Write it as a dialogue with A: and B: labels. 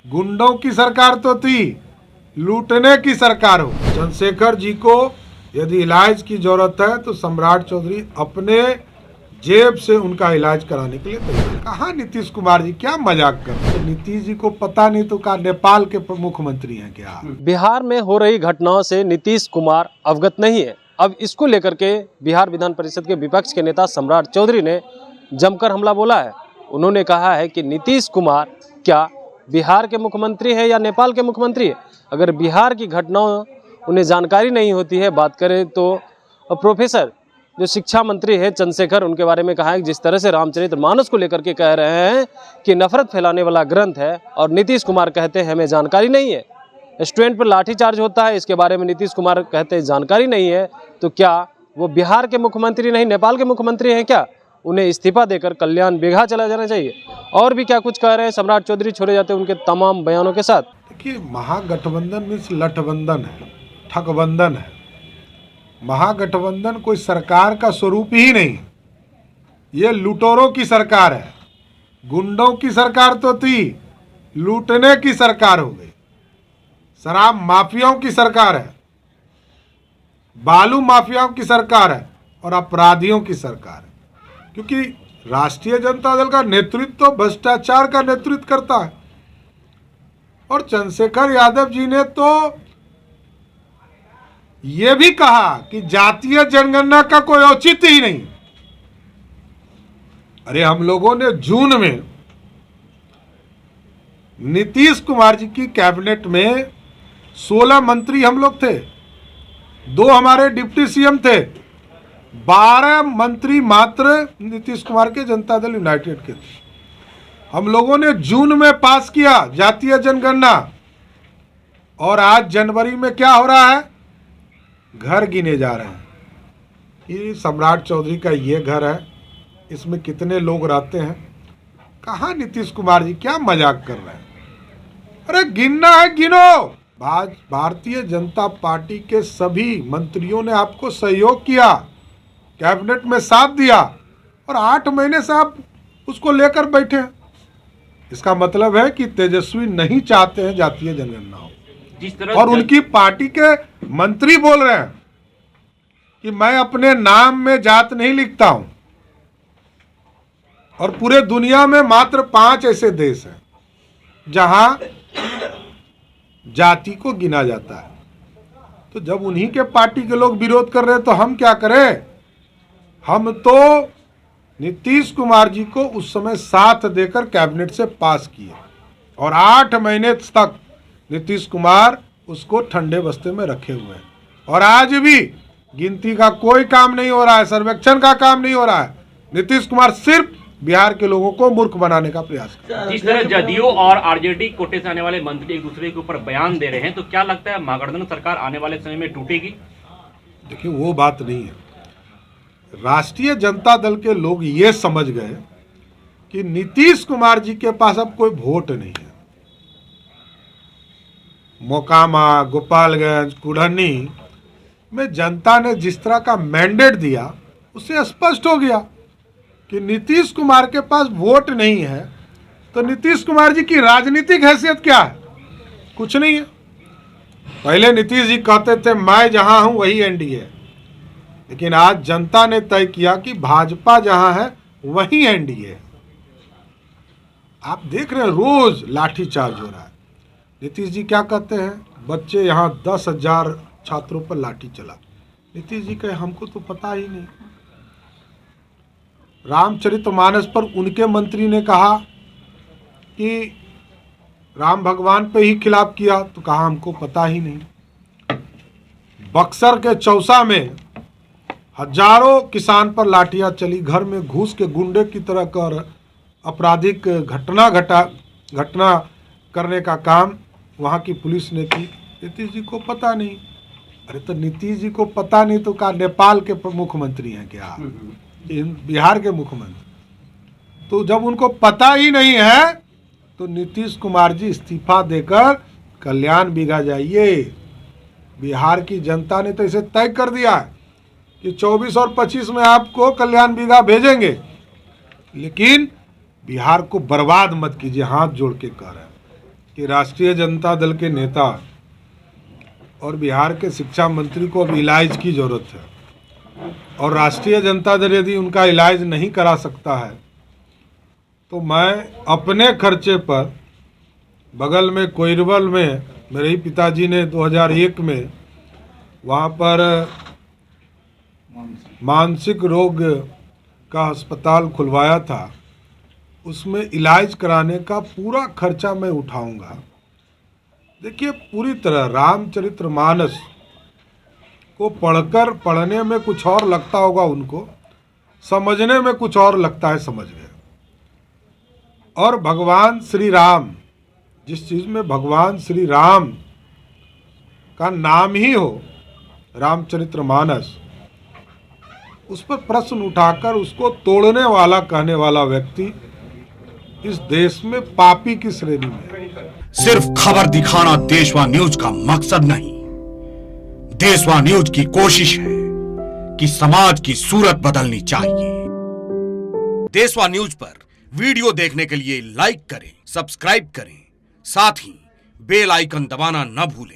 A: गुंडों की सरकार तो थी, लूटने की सरकार हो। चंद्रशेखर जी को यदि इलाज की जरूरत है तो सम्राट चौधरी अपने जेब से उनका इलाज कराने के लिए तैयार। कहाँ नीतीश कुमार जी, क्या मजाक कर रहे हैं? नीतीश जी को पता नहीं तो क्या नेपाल के मुख्यमंत्री हैं क्या?
B: बिहार में हो रही घटनाओं से नीतीश कुमार अवगत नहीं है। अब इसको लेकर के बिहार विधान परिषद के विपक्ष के नेता सम्राट चौधरी ने जमकर हमला बोला है। उन्होंने कहा है कि नीतीश कुमार क्या बिहार के मुख्यमंत्री है या नेपाल के मुख्यमंत्री है? अगर बिहार की घटनाओं उन्हें जानकारी नहीं होती है, बात करें तो प्रोफेसर जो शिक्षा मंत्री है चंद्रशेखर, उनके बारे में कहा है कि जिस तरह से रामचरितमानस को लेकर के कह रहे हैं कि नफरत फैलाने वाला ग्रंथ है, और नीतीश कुमार कहते हैं हमें जानकारी नहीं है। स्टूडेंट पर लाठीचार्ज होता है, इसके बारे में नीतीश कुमार कहते हैं जानकारी नहीं है। तो क्या वो बिहार के मुख्यमंत्री नहीं नेपाल के मुख्यमंत्री हैं क्या? उन्हें इस्तीफा देकर कल्याण बिघा चला जाना चाहिए। और भी क्या कुछ कह रहे हैं सम्राट चौधरी, छोड़े जाते हैं उनके तमाम बयानों के साथ।
A: देखिए, महागठबंधन मीन्स लठबंधन है, ठगबंधन है। महागठबंधन कोई सरकार का स्वरूप ही नहीं है। ये लुटेरों की सरकार है, गुंडों की सरकार तो थी, लूटने की सरकार हो गई। शराब माफियाओं की सरकार है, बालू माफियाओं की सरकार है और अपराधियों की सरकार है। क्योंकि राष्ट्रीय जनता दल का नेतृत्व तो भ्रष्टाचार का नेतृत्व करता है, और चंद्रशेखर यादव जी ने तो ये भी कहा कि जातीय जनगणना का कोई औचित्य ही नहीं। अरे, हम लोगों ने जून में नीतीश कुमार जी की कैबिनेट में 16 मंत्री हम लोग थे, 2 हमारे डिप्टी सीएम थे, 12 मंत्री मात्र नीतीश कुमार के जनता दल यूनाइटेड के थे। हम लोगों ने जून में पास किया जातीय जनगणना, और आज जनवरी में क्या हो रहा है? घर गिने जा रहे हैं कि सम्राट चौधरी का ये घर है, इसमें कितने लोग रहते हैं। कहाँ नीतीश कुमार जी, क्या मजाक कर रहे हैं? अरे गिनना है, गिनो। भारतीय जनता पार्टी के सभी मंत्रियों ने आपको सहयोग किया, कैबिनेट में साथ दिया, और 8 महीने से आप उसको लेकर बैठे हैं। इसका मतलब है कि तेजस्वी नहीं चाहते हैं जातीय जनगणना हो। और उनकी पार्टी के मंत्री बोल रहे हैं कि मैं अपने नाम में जात नहीं लिखता हूं, और पूरे दुनिया में मात्र 5 ऐसे देश हैं जहां जाति को गिना जाता है। तो जब उन्हीं के पार्टी के लोग विरोध कर रहे हैं तो हम क्या करें? हम तो नीतीश कुमार जी को उस समय साथ देकर कैबिनेट से पास किए, और 8 महीने तक नीतीश कुमार उसको ठंडे बस्ते में रखे हुए हैं। और आज भी गिनती का कोई काम नहीं हो रहा है, सर्वेक्षण का काम नहीं हो रहा है। नीतीश कुमार सिर्फ बिहार के लोगों को मूर्ख बनाने का प्रयास कर रहे हैं।
C: जिस तरह जदयू और आरजेडी कोटे से आने वाले मंत्री एक दूसरे के ऊपर बयान दे रहे हैं, तो क्या लगता है महागठबंधन सरकार आने वाले समय में टूटेगी?
A: देखिए, वो बात नहीं है। राष्ट्रीय जनता दल के लोग ये समझ गए कि नीतीश कुमार जी के पास अब कोई वोट नहीं है। मोकामा, गोपालगंज, कुढ़नी में जनता ने जिस तरह का मैंडेट दिया, उससे स्पष्ट हो गया कि नीतीश कुमार के पास वोट नहीं है। तो नीतीश कुमार जी की राजनीतिक हैसियत क्या है? कुछ नहीं है। पहले नीतीश जी कहते थे मैं जहां हूं वही एनडीए, लेकिन आज जनता ने तय किया कि भाजपा जहां है वही एनडीए। आप देख रहे हैं रोज लाठीचार्ज हो रहा है। नीतीश जी क्या कहते हैं? बच्चे यहाँ 10,000 छात्रों पर लाठी चला। नीतीश जी कहे हमको तो पता ही नहीं। रामचरितमानस पर उनके मंत्री ने कहा कि राम भगवान पे ही खिलाफ किया, तो कहा हमको पता ही नहीं। बक्सर के चौसा में हजारों किसान पर लाठियां चली, घर में घुस के गुंडे की तरह कर आपराधिक घटना करने का काम वहां की पुलिस ने की। नीतीश जी को पता नहीं। अरे, तो नीतीश जी को पता नहीं तो क्या नेपाल के मुख्यमंत्री हैं क्या? बिहार के मुख्यमंत्री? तो जब उनको पता ही नहीं है तो नीतीश कुमार जी इस्तीफा देकर कल्याण बिघा जाइए। बिहार की जनता ने तो इसे तय कर दिया है कि 24 और 25 में आपको कल्याण बिघा भेजेंगे, लेकिन बिहार को बर्बाद मत कीजिए। हाथ जोड़ के कह रहे हैं कि राष्ट्रीय जनता दल के नेता और बिहार के शिक्षा मंत्री को अब इलाज की ज़रूरत है, और राष्ट्रीय जनता दल यदि उनका इलाज नहीं करा सकता है तो मैं अपने खर्चे पर बगल में कोइरबल में मेरे ही पिताजी ने 2001 में वहाँ पर मानसिक रोग का अस्पताल खुलवाया था, उसमें इलाज कराने का पूरा खर्चा मैं उठाऊंगा। देखिए, पूरी तरह रामचरितमानस को पढ़ने में कुछ और लगता होगा उनको, समझने में कुछ और लगता है, समझ गए। और भगवान श्री राम, जिस चीज़ में भगवान श्री राम का नाम ही हो, रामचरितमानस, उस पर प्रश्न उठाकर उसको तोड़ने वाला कहने वाला व्यक्ति इस देश में पापी की श्रेणी में है।
D: सिर्फ खबर दिखाना देशवा न्यूज का मकसद नहीं, देशवा न्यूज की कोशिश है कि समाज की सूरत बदलनी चाहिए। देशवा न्यूज पर वीडियो देखने के लिए लाइक करें, सब्सक्राइब करें, साथ ही बेल आइकन दबाना न भूलें।